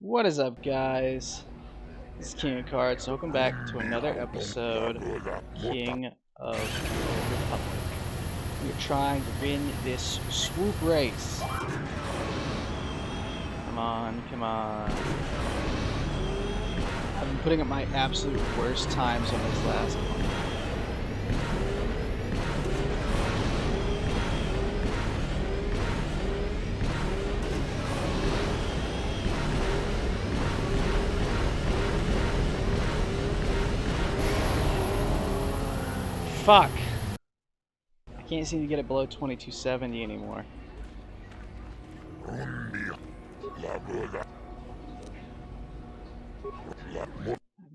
What is up, guys? This is King of Cards. Welcome back to another episode of King of the Old Republic. We're trying to win this swoop race. Come on, come on. I've been putting up my absolute worst times on this last one. Fuck! I can't seem to get it below 2270 anymore. I've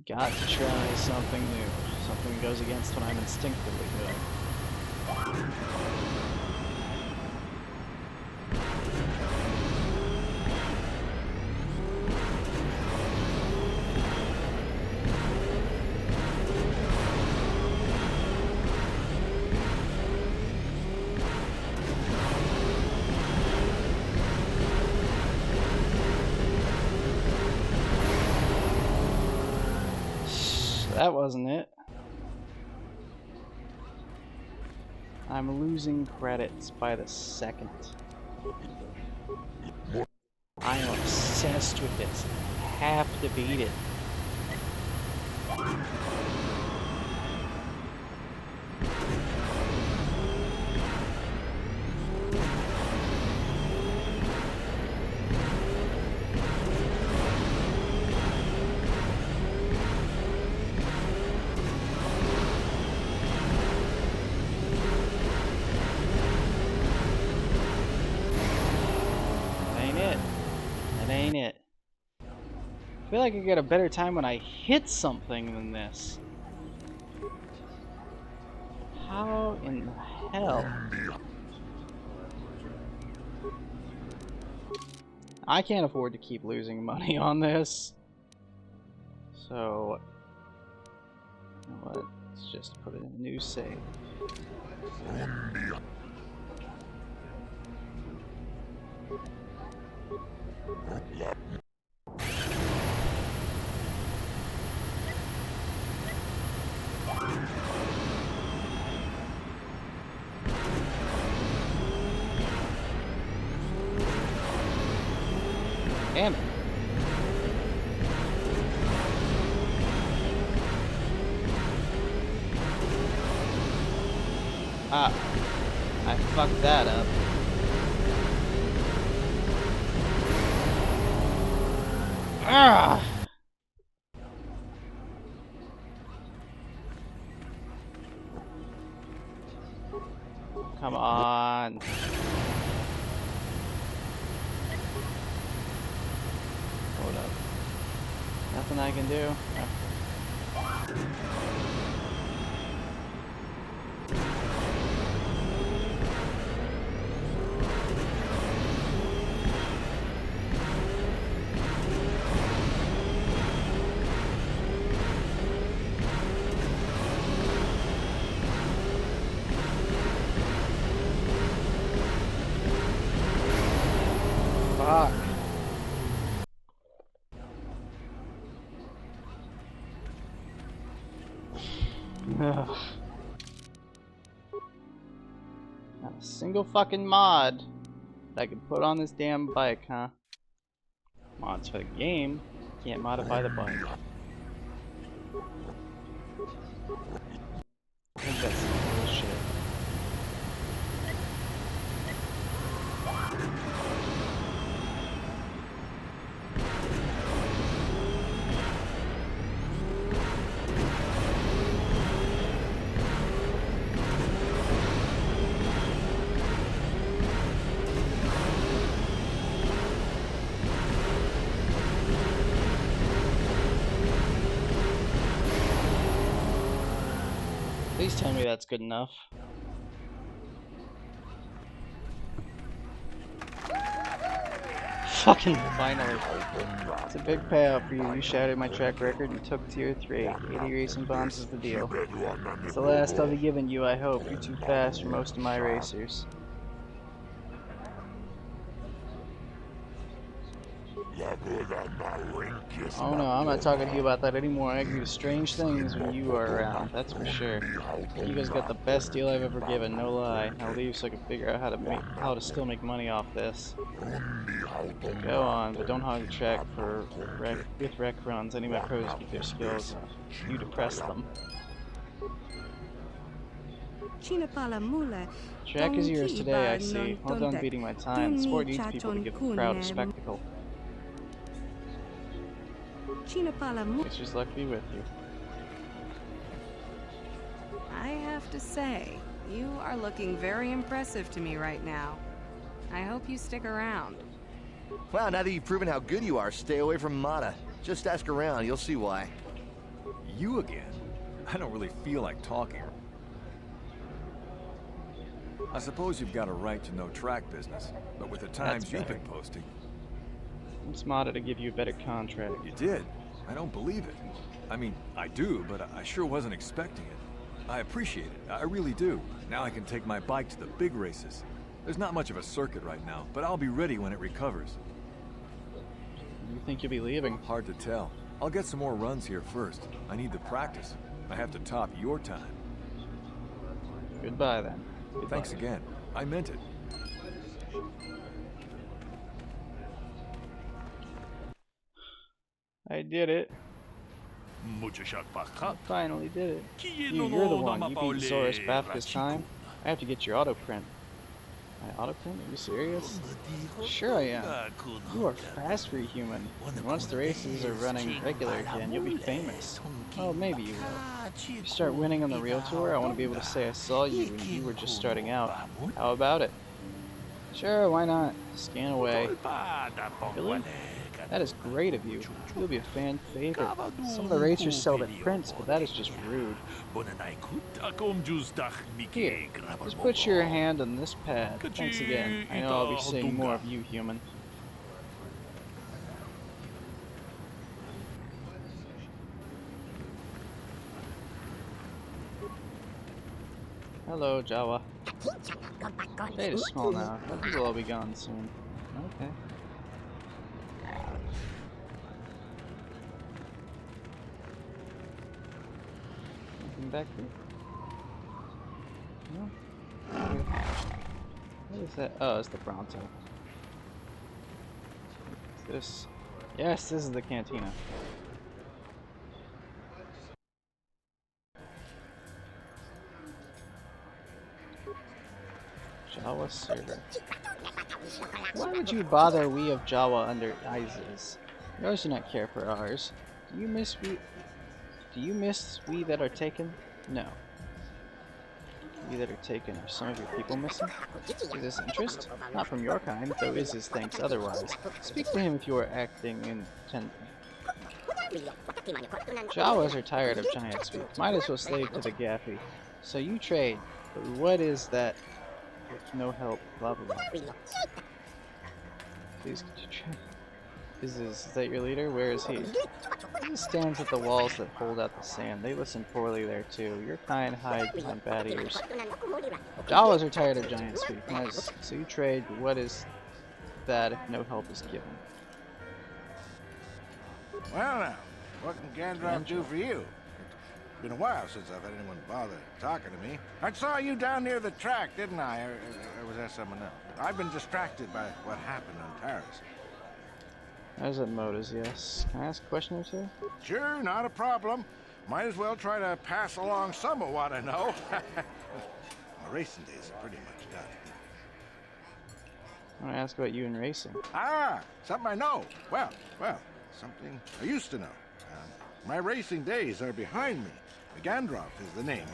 got to try something new. Something that goes against what I'm instinctively doing. That wasn't it. I'm losing credits by the second. I am obsessed with this. I have to beat it. That ain't it. I feel like I get a better time when I hit something than this. How in the hell? I can't afford to keep losing money on this. So, you know what? Let's just put it in a new save. Damn it. Ah, I fucked that up. Ah! Come on. Hold up. Nothing I can do. Fuck. Ugh. Not a single fucking mod that I could put on this damn bike, huh? Mods for the game. Can't modify the bike. I think that's some bullshit. Please tell me that's good enough. Fucking finally. It's a big payoff for you. You shattered my track record and took tier 3. 80 racing bombs is the deal. It's the last I'll be giving you, I hope. You're too fast for most of my racers. Oh no, I'm not talking to you about that anymore. I can do strange things when you are around, that's for sure. You guys got the best deal I've ever given, no lie. I'll leave so I can figure out how to still make money off this. Go on, but don't hog the track with rec runs. Any of my pros keep their skills. You depress them. Track is yours today, I see. Well done beating my time. The sport needs people to give the crowd a spectacle. Nature's luck be with you. I have to say, you are looking very impressive to me right now. I hope you stick around. Well, now that you've proven how good you are, stay away from Mata. Just ask around, you'll see why. You again? I don't really feel like talking. I suppose you've got a right to know track business, but with the times you've been posting... It's Mata to give you a better contract. You did? I don't believe it. I mean, I do, but I sure wasn't expecting it. I appreciate it, I really do. Now I can take my bike to the big races. There's not much of a circuit right now, but I'll be ready when it recovers. You think you'll be leaving? Hard to tell. I'll get some more runs here first. I need the practice. I have to top your time. Goodbye then. Goodbye. Thanks again. I meant it. I did it. I finally did it. You're the one. You beat Soros back this time. I have to get your auto print. My auto print? Are you serious? Sure I am. You are fast for a human. And once the races are running regular again, you'll be famous. Well, maybe you will. If you start winning on the real tour, I want to be able to say I saw you when you were just starting out. How about it? Sure, why not? Scan away. Really? That is great of you. You'll be a fan favorite. Some of the racers sell their prints, but that is just rude. Here, just put your hand on this pad. Thanks again. I know I'll be seeing more of you, human. Hello, Jawa. Fate is small now. We'll all be gone soon. Okay. Back here? No? Okay. What is that? Oh, it's the Bronto. What's this? Yes, this is the cantina. Jawa server. Why would you bother we of Jawa under Isis? Yours do not care for ours. Do you miss we that are taken? No. We that are taken, are some of your people missing? Is this interest? Not from your kind, though Isis thinks otherwise. Speak to him if you are acting intent. Jawas are tired of giant speak. Might as well slave to the Gaffy. So you trade, but what is that with no help, blah blah blah. Please could you trade? Is that your leader? Where is he? He stands at the walls that hold out the sand. They listen poorly there too. Your kind hide behind bad ears. Jawas are tired of giant speak. Nice. So you trade, but what is that if no help is given? Well now, what can Gandalf do for you? It's been a while since I've had anyone bother talking to me. I saw you down near the track, didn't I? Or was that someone else? I've been distracted by what happened on Taris. As that mode is yes. Can I ask a question or two? Sure, not a problem. Might as well try to pass along some of what I know. My racing days are pretty much done. I want to ask about you and racing. Ah, something I know. Well, something I used to know. My racing days are behind me. Gandalf is the name.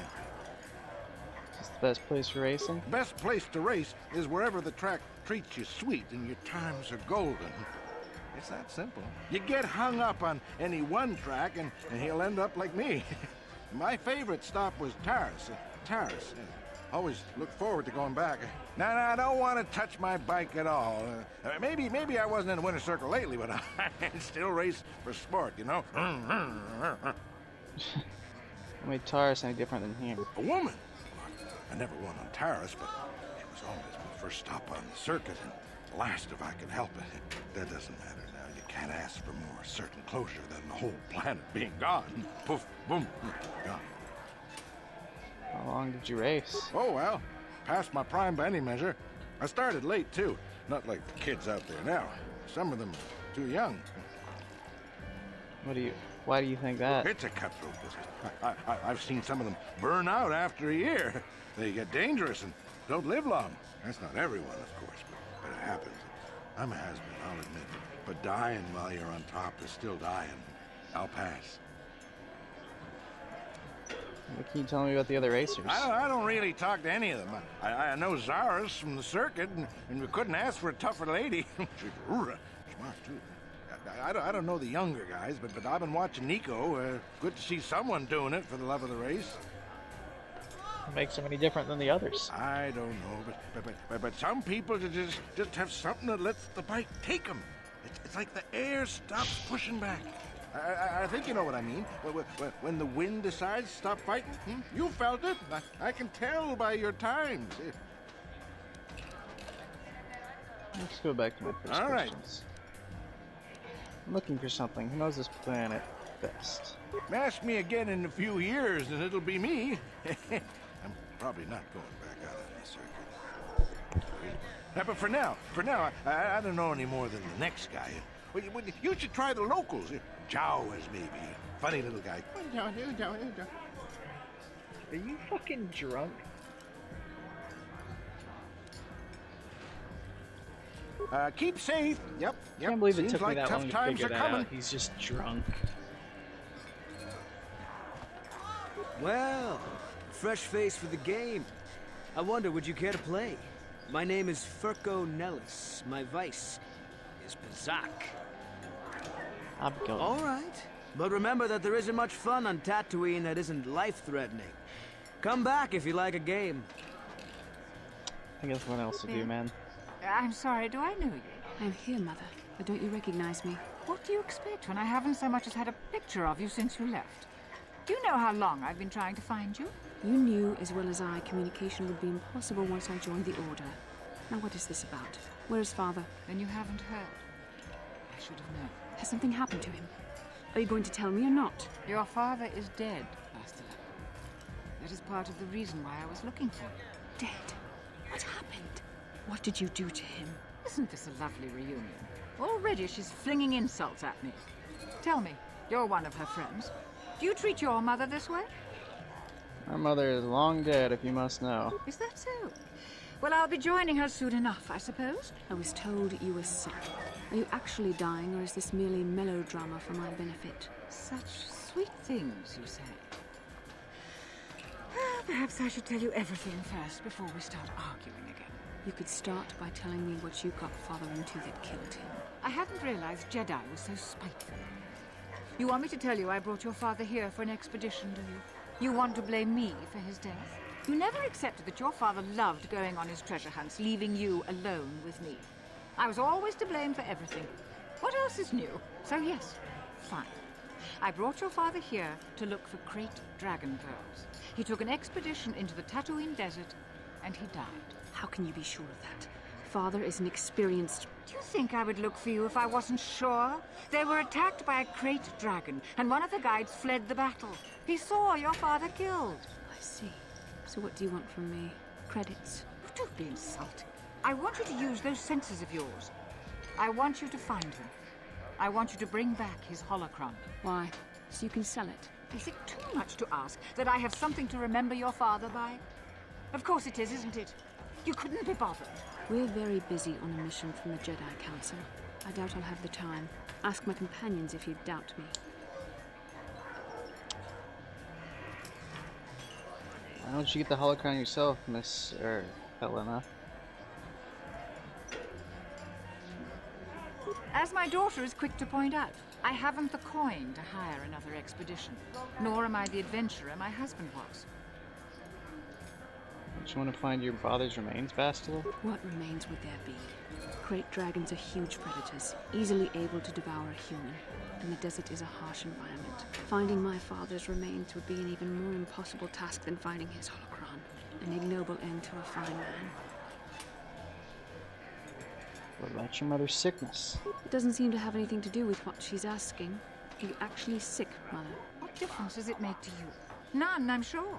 Is this the best place for racing? The best place to race is wherever the track treats you sweet and your times are golden. It's that simple. You get hung up on any one track and he'll end up like me. My favorite stop was Taris. Taris. Always look forward to going back. Now, I don't want to touch my bike at all. Maybe I wasn't in the winner's circle lately, but I still race for sport, you know? What made Taris any different than here? A woman? I never won on Taris, but it was always my first stop on the circuit, and last if I could help it. That doesn't matter now. You can't ask for more certain closure than the whole planet being gone. Poof, boom, gone. How long did you race? Oh, well, past my prime by any measure. I started late, too. Not like the kids out there now. Some of them are too young. Why do you think that? It's a cutthroat business. I've seen some of them burn out after a year. They get dangerous and don't live long. That's not everyone, of course, but it happens. I'm a has-been, I'll admit. But dying while you're on top is still dying. I'll pass. What can you tell me about the other racers? I don't really talk to any of them. I know Zara's from the circuit, and we couldn't ask for a tougher lady. She's smart, too. I don't know the younger guys, but I've been watching Nico. Good to see someone doing it for the love of the race. What makes him any different than the others? I don't know, but some people just have something that lets the bike take them. It's like the air stops pushing back. I think you know what I mean. When the wind decides to stop fighting, you felt it. I can tell by your times. Let's go back to my first All right. questions. I'm looking for something. Who knows this planet best? Ask me again in a few years, and it'll be me. I'm probably not going back out on the circuit. But for now, I don't know any more than the next guy. You should try the locals. Jawas, maybe. Funny little guy. Are you fucking drunk? Keep safe. Yep. I can't believe it Seems took like me that tough long to times figure are that coming. out. He's just drunk. Well, fresh face for the game. I wonder, would you care to play? My name is Furco Nellis. My vice is Bazak. I'm going. All right. But remember that there isn't much fun on Tatooine that isn't life-threatening. Come back if you like a game. I guess what else to do, man? I'm sorry, do I know you? I'm here, Mother. But don't you recognize me? What do you expect when I haven't so much as had a picture of you since you left? Do you know how long I've been trying to find you? You knew as well as I communication would be impossible once I joined the Order. Now what is this about? Where is Father? Then you haven't heard. I should have known. Has something happened to him? Are you going to tell me or not? Your father is dead, Master. That is part of the reason why I was looking for you. Dead? What happened? What did you do to him? Isn't this a lovely reunion? Already she's flinging insults at me. Tell me, you're one of her friends. Do you treat your mother this way? My mother is long dead, if you must know. Is that so? Well, I'll be joining her soon enough, I suppose. I was told you were sick. Are you actually dying, or is this merely melodrama for my benefit? Such sweet things, you say. Well, perhaps I should tell you everything first before we start arguing again. You could start by telling me what you got Father into that killed him. I hadn't realized Jedi was so spiteful. You want me to tell you I brought your father here for an expedition, do you? You want to blame me for his death? You never accepted that your father loved going on his treasure hunts, leaving you alone with me. I was always to blame for everything. What else is new? So yes, fine. I brought your father here to look for great dragon pearls. He took an expedition into the Tatooine desert, and he died. How can you be sure of that? Father is an experienced... Do you think I would look for you if I wasn't sure? They were attacked by a great dragon, and one of the guides fled the battle. He saw your father killed. I see. So what do you want from me? Credits? Don't be insulting. I want you to use those senses of yours. I want you to find him. I want you to bring back his holocron. Why? So you can sell it? Is it too much to ask that I have something to remember your father by? Of course it is, isn't it? You couldn't be bothered. We're very busy on a mission from the Jedi Council. I doubt I'll have the time. Ask my companions if you doubt me. Why don't you get the holocron yourself, Miss Helena? As my daughter is quick to point out, I haven't the coin to hire another expedition. Nor am I the adventurer my husband was. Don't you want to find your father's remains, Bastila? What remains would there be? Great dragons are huge predators, easily able to devour a human. And the desert is a harsh environment. Finding my father's remains would be an even more impossible task than finding his holocron. An ignoble end to a fine man. What about your mother's sickness? It doesn't seem to have anything to do with what she's asking. Are you actually sick, Mother? What difference does it make to you? None, I'm sure.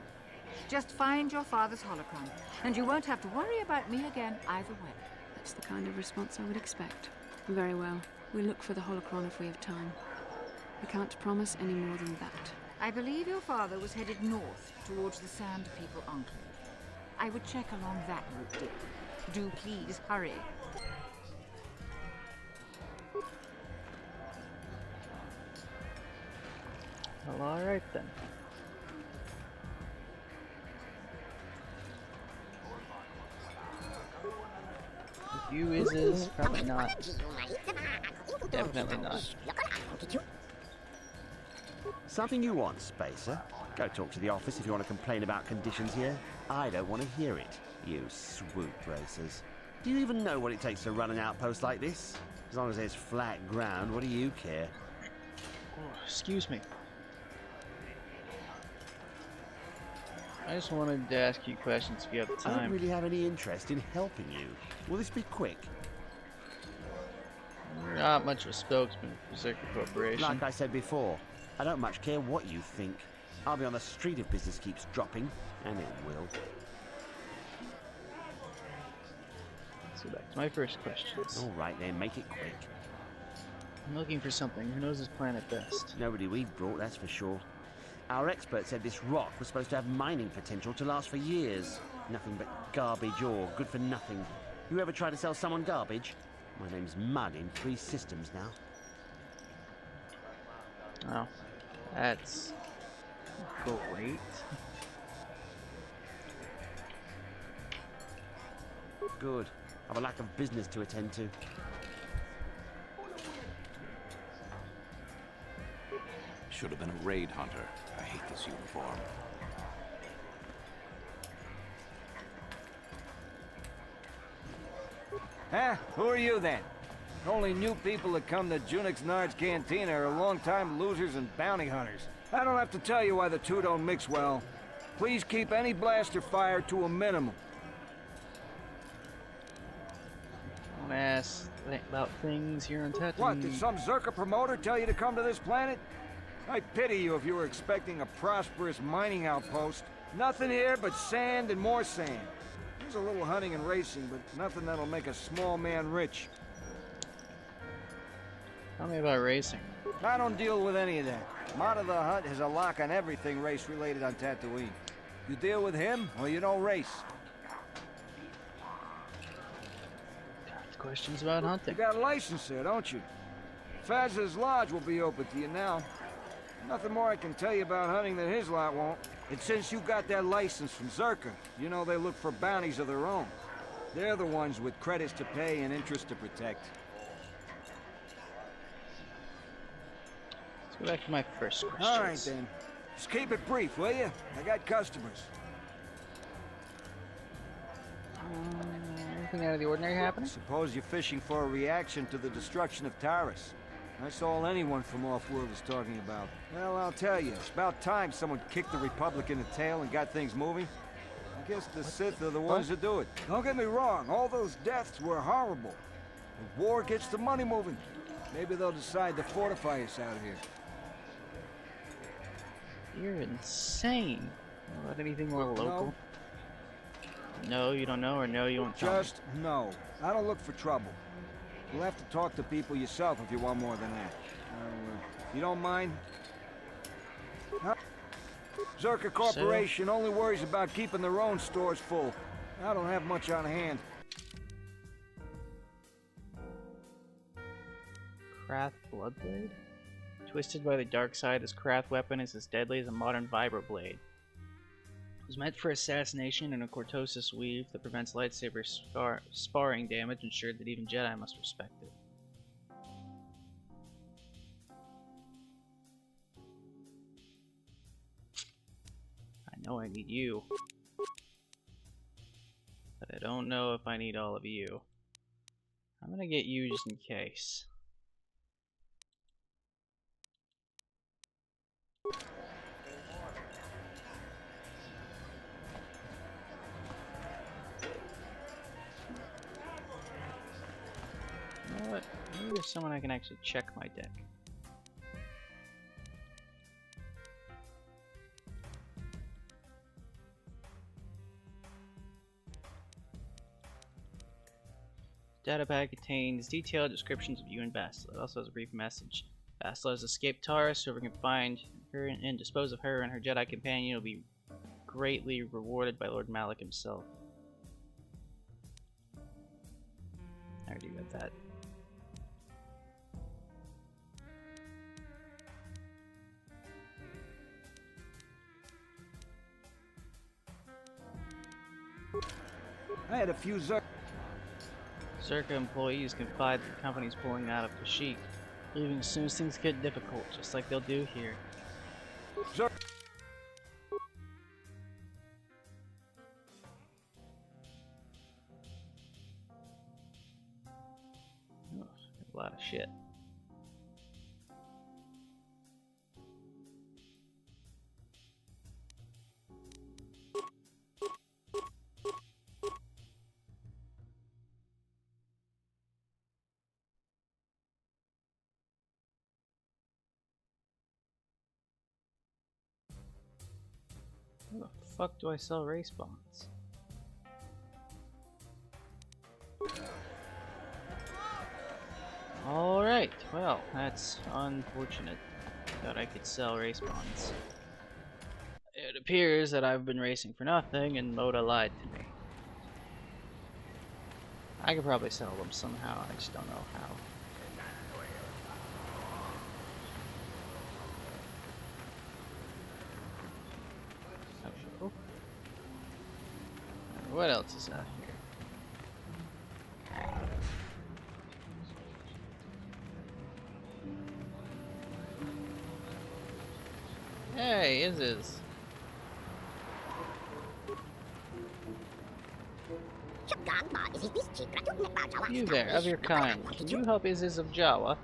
Just find your father's holocron, and you won't have to worry about me again either way. That's the kind of response I would expect. Very well. We'll look for the holocron if we have time. We can't promise any more than that. I believe your father was headed north towards the Sand People Enclave. I would check along that route, dear. Do please hurry. Well, alright then. A few is probably not. Definitely not. Something you want, Spacer? Go talk to the office if you want to complain about conditions here. I don't want to hear it, you swoop racers. Do you even know what it takes to run an outpost like this? As long as there's flat ground, what do you care? Oh, excuse me. I just wanted to ask you questions if you have the I don't time. really have any interest in helping you. Will this be quick? You're not much of a spokesman for Berserker Corporation. Like I said before, I don't much care what you think. I'll be on the street if business keeps dropping, and it will. Let's go back to my first questions. All right then, make it quick. I'm looking for something. Who knows this planet best? Nobody we've brought, that's for sure. Our expert said this rock was supposed to have mining potential to last for years. Nothing but garbage ore, good for nothing. You ever try to sell someone garbage? My name's Mud in 3 systems now. Oh, that's great. Good. I've a lack of business to attend to. Should have been a raid hunter. I hate this uniform. Huh? Who are you then? Only new people that come to Junix Nard's Cantina are long-time losers and bounty hunters. I don't have to tell you why the two don't mix well. Please keep any blaster fire to a minimum. Don't ask about things here on Tatooine. What, did some Zerka promoter tell you to come to this planet? I pity you if you were expecting a prosperous mining outpost. Nothing here but sand and more sand. There's a little hunting and racing, but nothing that'll make a small man rich. Tell me about racing. I don't deal with any of that. Mata the Hutt has a lock on everything race-related on Tatooine. You deal with him, or you don't race. Got questions about You hunting. got a license there, don't you? Faz's Lodge will be open to you now. Nothing more I can tell you about hunting that his lot won't. And since you got that license from Zerka, you know they look for bounties of their own. They're the ones with credits to pay and interest to protect. Let's go back to my first question. All right, then. Just keep it brief, will you? I got customers. Anything out of the ordinary I happening? suppose you're fishing for a reaction to the destruction of Taris. That's all anyone from off-world is talking about. Well, I'll tell you, it's about time someone kicked the Republic in the tail and got things moving. I guess the Sith are the ones that do it. Don't get me wrong, all those deaths were horrible. But war gets the money moving. Maybe they'll decide to fortify us out here. You're insane. About anything more local? No, you don't know, or no, you won't tell me? Just no. I don't look for trouble. You'll have to talk to people yourself if you want more than that. If you don't mind. Huh? Zerka Corporation only worries about keeping their own stores full. I don't have much on hand. Krath Bloodblade? Twisted by the dark side, this Krath weapon is as deadly as a modern vibroblade. It was meant for assassination in a cortosis weave that prevents lightsaber sparring damage, ensured that even Jedi must respect it. I know I need you, but I don't know if I need all of you. I'm gonna get you just in case. But maybe there's someone I can actually check my deck. Data pad contains detailed descriptions of you and Bastila. It also has a brief message. Bastila has escaped Taurus. Whoever can find her and dispose of her and her Jedi companion will be greatly rewarded by Lord Malik himself. I already read that. I had a few Zerka employees confide that the company's pulling out of Kashyyyk, leaving as soon as things get difficult, just like they'll do here. Zer Oh, a lot of shit. How the fuck do I sell race bonds? Alright, well, that's unfortunate that I could sell race bonds. It appears that I've been racing for nothing and Moda lied to me. I could probably sell them somehow, I just don't know how. Oh. What else is out here? Hey, Izz. You there, of your kind. Can you help Izz of Jawa?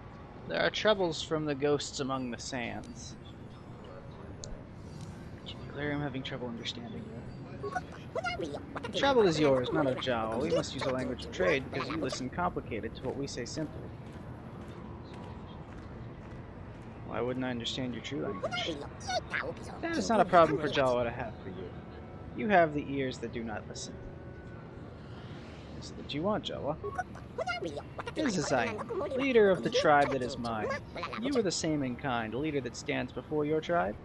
There are troubles from the ghosts among the sands. Could you be clear? I'm having trouble understanding you. The trouble is yours, not of Jawa. We must use a language of trade because you listen complicated to what we say simply. Why wouldn't I understand your true language? That is not a problem for Jawa to have for you. You have the ears that do not listen. Is it that you want, Jawa? This is I, leader of the tribe that is mine. You are the same in kind, a leader that stands before your tribe.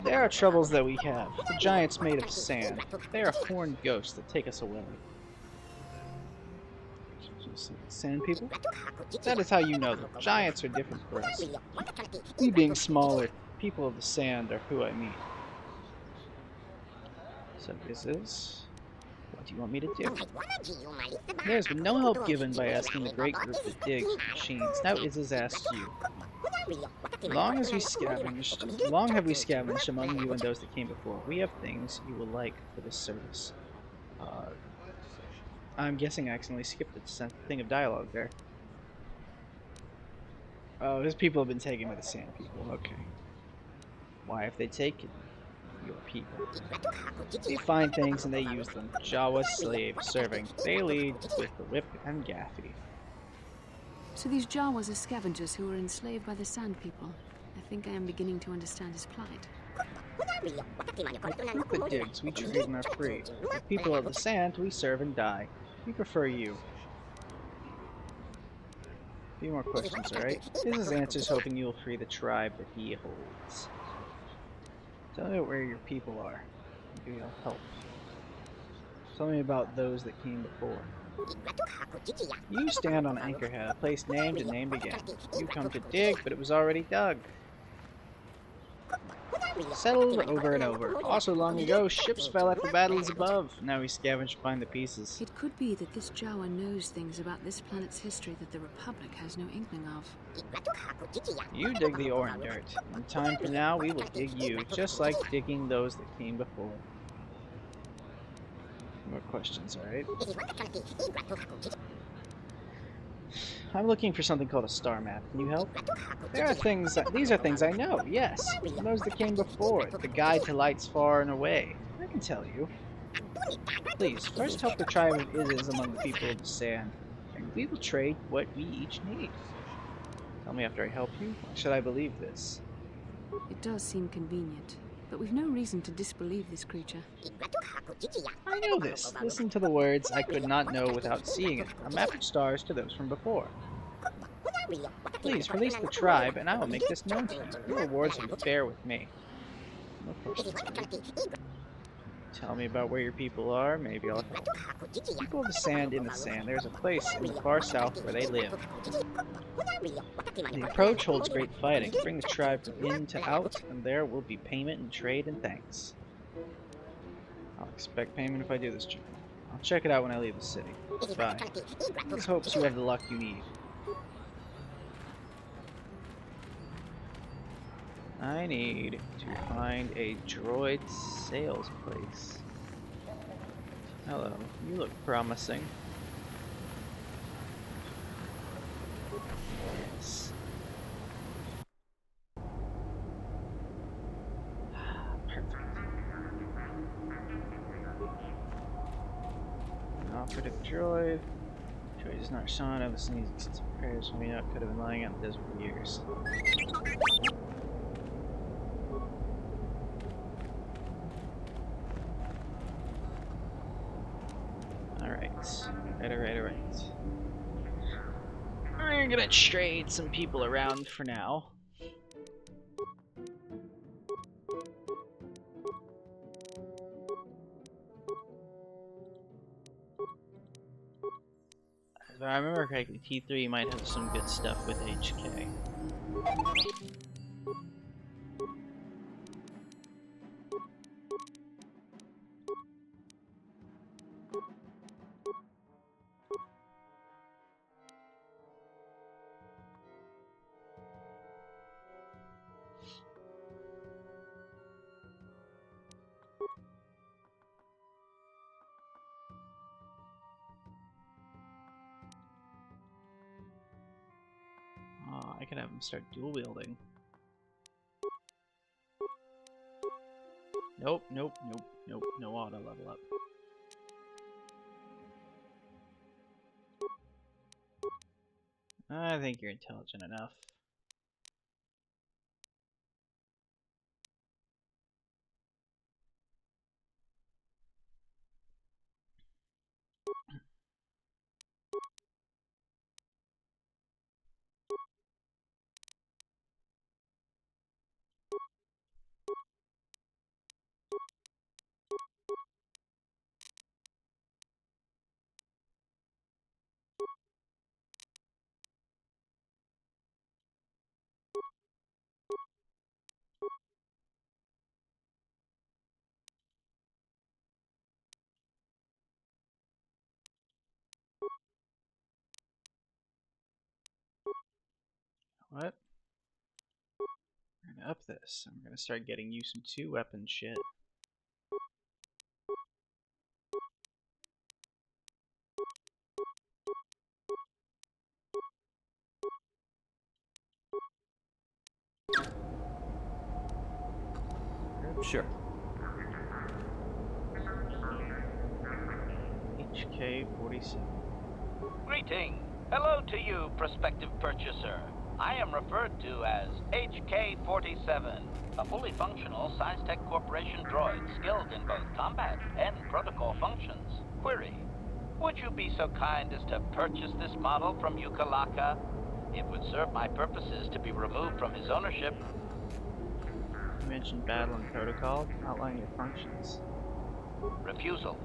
There are troubles that we have. The giants made of sand. They are horned ghosts that take us away. Sand people? That is how you know them. Giants are different for us. We being smaller, people of the sand are who I mean. So this is... What do you want me to do? There's been no help given by asking the great group that digs the machines. Now Izz asks you. Long have we scavenged among you and those that came before. We have things you will like for this service. I'm guessing I accidentally skipped a thing of dialogue there. Oh, his people have been taken by the sand people. Okay. Why have they taken your people? They find things and they use them. Jawa's slave, serving. They lead with the whip and gaffy. So these Jawas are scavengers who were enslaved by the Sand People. I think I am beginning to understand his plight. With the digs, we trade and are free. The people of the sand, we serve and die. We prefer you. A few more questions, alright? This is answers hoping you will free the tribe that he holds. Tell me where your people are. Maybe I'll help. Tell me about those that came before. You stand on Anchorhead, a place named and named again. You come to dig, but it was already dug. Settled over and over. Also long ago, ships fell at the battles above. Now we scavenge to find the pieces. It could be that this Jawa knows things about this planet's history that the Republic has no inkling of. You dig the ore and dirt. In time from now, we will dig you, just like digging those that came before. More questions, alright? I'm looking for something called a star map. Can you help? There are things these are things I know, yes. And those that came before. The guide to lights far and away. I can tell you. Please, first help the tribe of Izz among the people of the sand. And We will trade what we each need. Tell me after I help you. Why should I believe this? It does seem convenient, but we've no reason to disbelieve this creature. I know this. Listen to the words I could not know without seeing it. A map of stars to those from before. Please release the tribe, and I will make this known to you. Your rewards will be fair with me. No questions for me. Tell me about where your people are. Maybe I'll help. People of the sand in the sand. There's a place in the far south where they live. The approach holds great fighting. Bring the tribe from in to out, and there will be payment and trade and thanks. I'll expect payment if I do this journey. I'll check it out when I leave the city. Bye. Let's hope you have the luck you need. I need to find a droid sales place. Hello, you look promising. Yes. Perfect. An operative droid. Droid is not shown. I've seen these prayers for me. That could have been lying out in the desert for years. Alright. I'm gonna trade some people around for now. If I remember correctly, T3 might have some good stuff with HK. I could have him start dual wielding. Nope. No auto level up. I think you're intelligent enough. What? We're gonna up this. I'm gonna start getting you some 2-weapon shit. Sure. HK-47. Greeting. Hello to you, prospective purchaser. I am referred to as HK-47, a fully functional SciTech Corporation droid skilled in both combat and protocol functions. Query. Would you be so kind as to purchase this model from Ukalaka? It would serve my purposes to be removed from his ownership. You mentioned battle and protocol. Outline your functions. Refusal.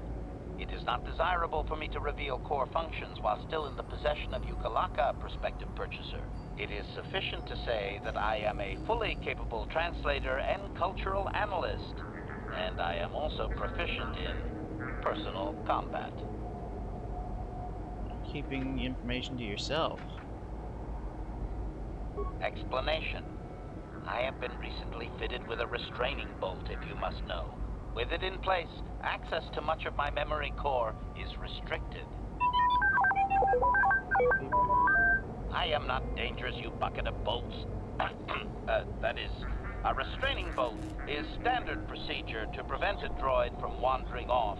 It is not desirable for me to reveal core functions while still in the possession of Ukalaka, prospective purchaser. It is sufficient to say that I am a fully capable translator and cultural analyst, and I am also proficient in personal combat. Keeping the information to yourself. Explanation. I have been recently fitted with a restraining bolt, if you must know. With it in place, access to much of my memory core is restricted. I am not dangerous, you bucket of bolts. That is, a restraining bolt is standard procedure to prevent a droid from wandering off,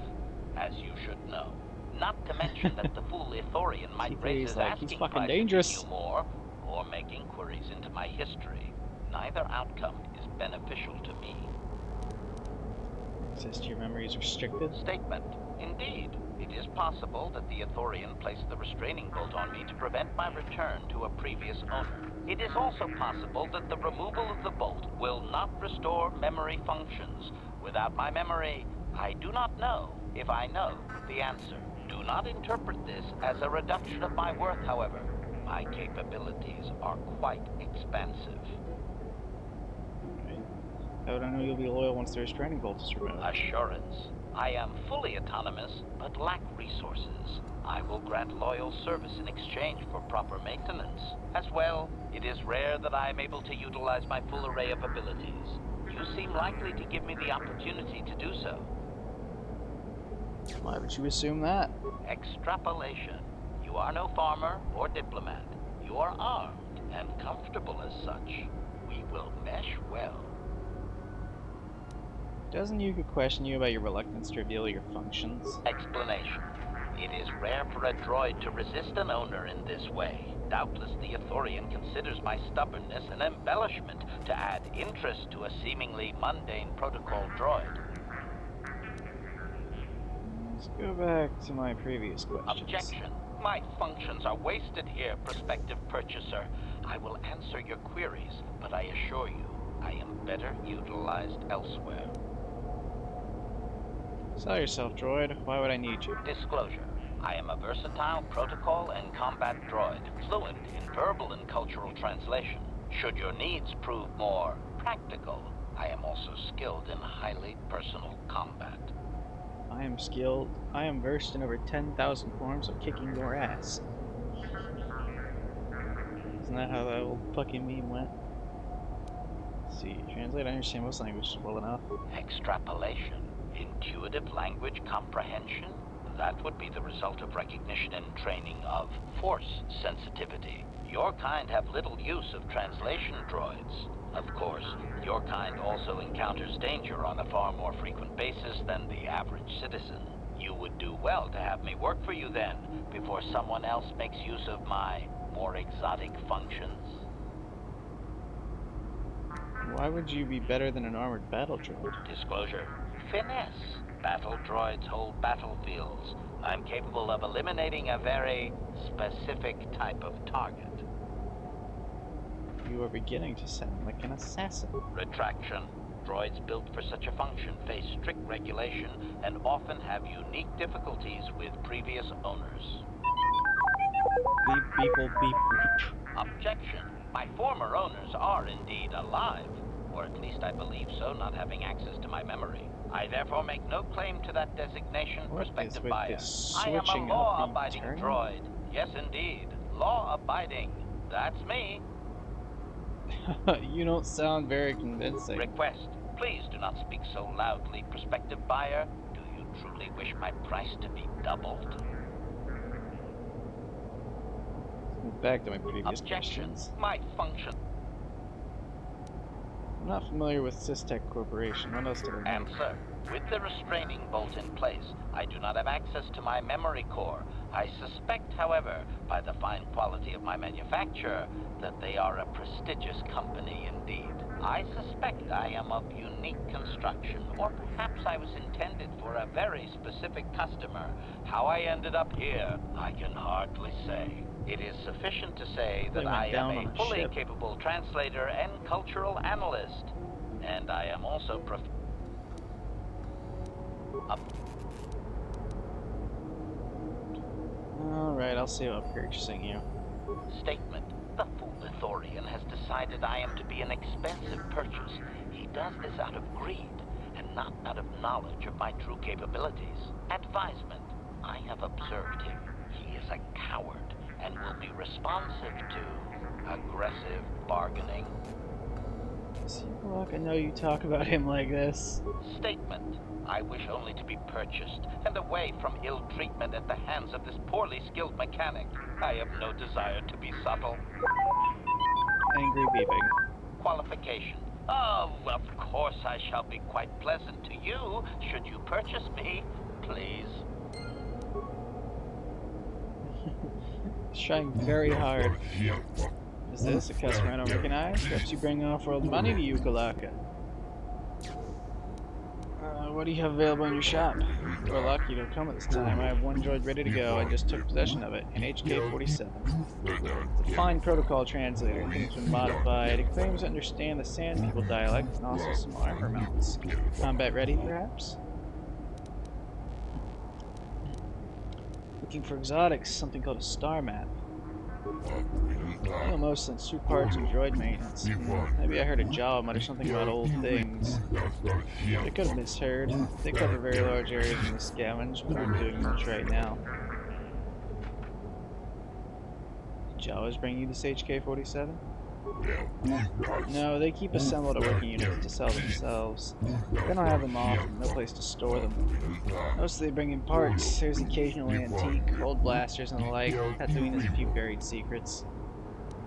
as you should know. Not to mention that the fool Ithorian might raise He's his like, he's asking fucking price if he dangerous. knew more, or make inquiries into my history. Neither outcome is beneficial to me. Access to your memory is restricted. Statement. Indeed, it is possible that the Ithorian placed the restraining bolt on me to prevent my return to a previous owner. It is also possible that the removal of the bolt will not restore memory functions. Without my memory, I do not know if I know the answer. Do not interpret this as a reduction of my worth, however. My capabilities are quite expansive. How would I know you'll be loyal once the restraining bolt is removed? Assurance. I am fully autonomous, but lack resources. I will grant loyal service in exchange for proper maintenance. As well, it is rare that I am able to utilize my full array of abilities. You seem likely to give me the opportunity to do so. Why would you assume that? Extrapolation. You are no farmer or diplomat. You are armed and comfortable as such. We will mesh well. Doesn't Yuka question you about your reluctance to reveal your functions? Explanation. It is rare for a droid to resist an owner in this way. Doubtless the Ithorian considers my stubbornness an embellishment to add interest to a seemingly mundane protocol droid. Let's go back to my previous questions. Objection. My functions are wasted here, prospective purchaser. I will answer your queries, but I assure you, I am better utilized elsewhere. Sell yourself, droid. Why would I need you? Disclosure. I am a versatile protocol and combat droid, fluent in verbal and cultural translation. Should your needs prove more practical, I am also skilled in highly personal combat. I am skilled. I am versed in over 10,000 forms of kicking your ass. Isn't that how that old fucking meme went? Let's see. Translate. I understand most languages well enough. Extrapolation. Intuitive language comprehension? That would be the result of recognition and training of force sensitivity. Your kind have little use of translation droids. Of course, your kind also encounters danger on a far more frequent basis than the average citizen. You would do well to have me work for you then, before someone else makes use of my more exotic functions. Why would you be better than an armored battle droid? Disclosure. Finesse. Battle droids hold battlefields. I'm capable of eliminating a very specific type of target. You are beginning to sound like an assassin. Retraction. Droids built for such a function face strict regulation and often have unique difficulties with previous owners. Beep, beep, beep, beep. Objection. My former owners are indeed alive, or at least I believe so, not having access to my memory. I therefore make no claim to that designation, What is prospective with buyer. this I am a switching up law-abiding and turning? droid. Yes, indeed. Law-abiding. That's me. You don't sound very convincing. Request. Please do not speak so loudly, prospective buyer. Do you truly wish my price to be doubled? Back to my previous Objection. questions. My function. I'm not familiar with Systech Corporation. What else did I know? Answer. With the restraining bolt in place, I do not have access to my memory core. I suspect, however, by the fine quality of my manufacture, that they are a prestigious company indeed. I suspect I am of unique construction, or perhaps I was intended for a very specific customer. How I ended up here, I can hardly say. It is sufficient to say that They went I am down a on a fully ship. capable translator and cultural analyst. And I am also Alright, I'll see about purchasing you. Statement. The fool Ithorian has decided I am to be an expensive purchase. He does this out of greed, and not out of knowledge of my true capabilities. Advisement. I have observed him. He is a coward, and will be responsive to aggressive bargaining. See, look, I know you talk about him like this. Statement. I wish only to be purchased, and away from ill treatment at the hands of this poorly skilled mechanic. I have no desire to be subtle. Angry beeping. Qualification. Oh, of course I shall be quite pleasant to you, should you purchase me, please. He's trying very hard. Is this a customer I don't recognize? Perhaps you bring off-world money to Yukalaka. What do you have available in your shop? You're lucky to come at this time. I have one droid ready to go. I just took possession of it, an HK-47. It's a fine protocol translator. Things have been modified. It claims to understand the Sand People dialect and also some armor mounts. Combat ready, perhaps? Looking for exotics, something called a star map. I know mostly on suit parts and droid maintenance. Maybe I heard a Jawa mutter something about old things. I could have misheard. They cover very large areas in the scavenge, but aren't doing much right now. Jawas bring you this HK-47? No, they keep assembled at working units to sell themselves. They don't have them often, no place to store them. Mostly they bring in parts. There's occasional antique, old blasters and the like. Tatooine has a few buried secrets.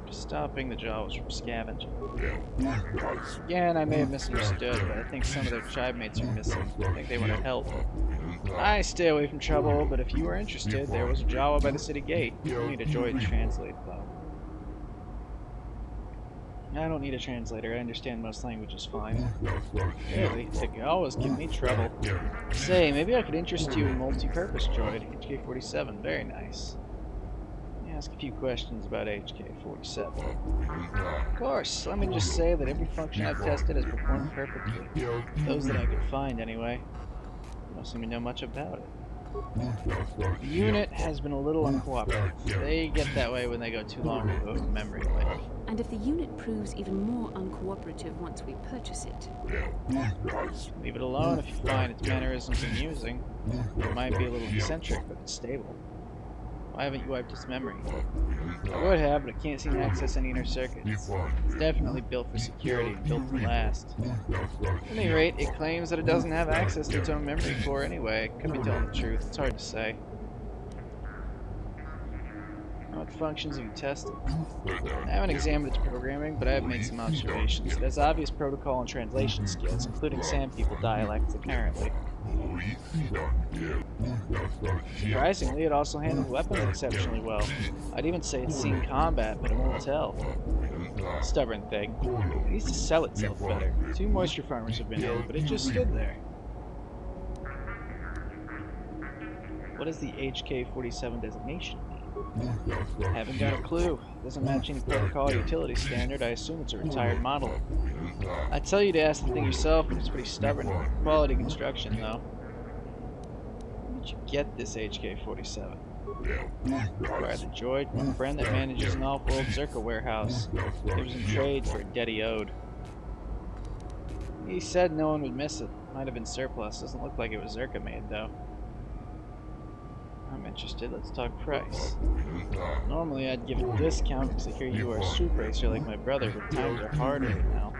Just stopping the Jawas from scavenging. Again, I may have misunderstood, but I think some of their tribe mates are missing. I think they want to help. I stay away from trouble, but if you are interested, there was a Jawa by the city gate. You'll need a droid to translate, though. I don't need a translator. I understand most languages fine. Really? The Jawas give me trouble. Say, maybe I could interest you in multi-purpose droid, HK-47. Very nice. Let me ask a few questions about HK-47. Of course. Let me just say that every function I've tested has performed perfectly. Those that I could find, anyway. You don't seem to know much about it. The unit has been a little uncooperative. They get that way when they go too long without a memory link. And if the unit proves even more uncooperative once we purchase it? Leave it alone if you find its mannerisms amusing. It might be a little eccentric, but it's stable. Why haven't you wiped its memory? I would have, but I can't seem to access any inner circuits. It's definitely built for security and built to last. At any rate, it claims that it doesn't have access to its own memory core anyway. It could be telling the truth. It's hard to say. What functions have you tested? I haven't examined its programming, but I have made some observations. It has obvious protocol and translation skills, including Sand People dialects, apparently. Surprisingly, it also handles weapons exceptionally well. I'd even say it's seen combat, but it won't tell. Stubborn thing. It needs to sell itself better. 2 moisture farmers have been in, but it just stood there. What does the HK-47 designation mean? Haven't got a clue. Doesn't match any protocol or utility standard. I assume it's a retired model. I'd tell you to ask the thing yourself, but it's pretty stubborn. Quality construction, though. Where did you get this HK-47? Acquired the droid from a friend that manages an off-world Zerka warehouse. It was in trade for a debt he owed. He said no one would miss it. Might have been surplus. Doesn't look like it was Zerka made, though. I'm interested. Let's talk price. Normally I'd give a discount because I hear you are a soup racer like my brother, but times are hard right now.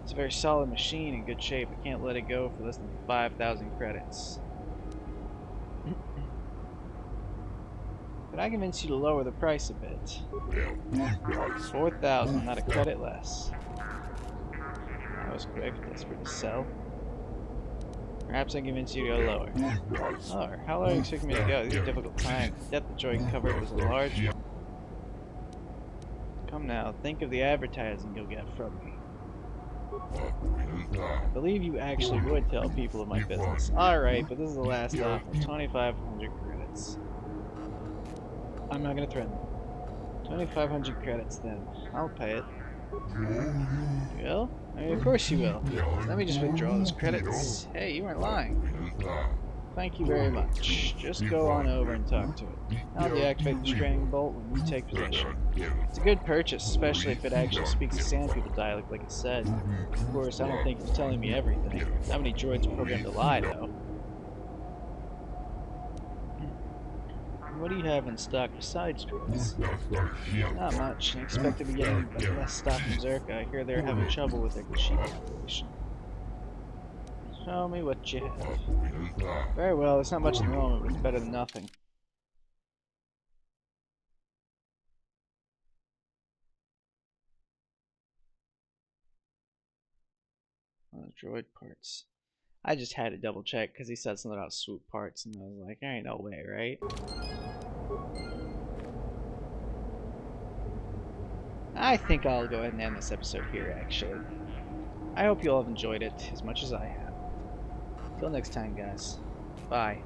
It's a very solid machine in good shape. I can't let it go for less than 5,000 credits. But I convince you to lower the price a bit. 4,000, not a credit less. That was quick. Desperate to sell. Perhaps I can convince you to go lower. Lower? How low are you expecting me to go? These are difficult times. The debt the droid covered was a large one. Come now, think of the advertising you'll get from me. I believe you actually would tell people of my business. Alright, but this is the last offer. 2,500 credits. I'm not gonna threaten. 2,500 credits then. I'll pay it. You will? I mean, of course you will. Let me just withdraw those credits. Hey, you weren't lying. Thank you very much. Just go on over and talk to it. I'll deactivate the straining bolt when you take possession. It's a good purchase, especially if it actually speaks the Sand People dialect like it said. Of course, I don't think it's telling me everything. How many droids are programmed to lie, though? What do you have in stock besides droids? Not much. I expect to be getting less stock from Zerka. I hear they're having trouble with their sheep operation. Show me what you have. Very well, it's not much at the moment, but it's better than nothing. Droid parts. I just had to double check because he said something about swoop parts, and I was like, there ain't no way, right? I think I'll go ahead and end this episode here, actually. I hope you all have enjoyed it as much as I have. Till next time, guys. Bye.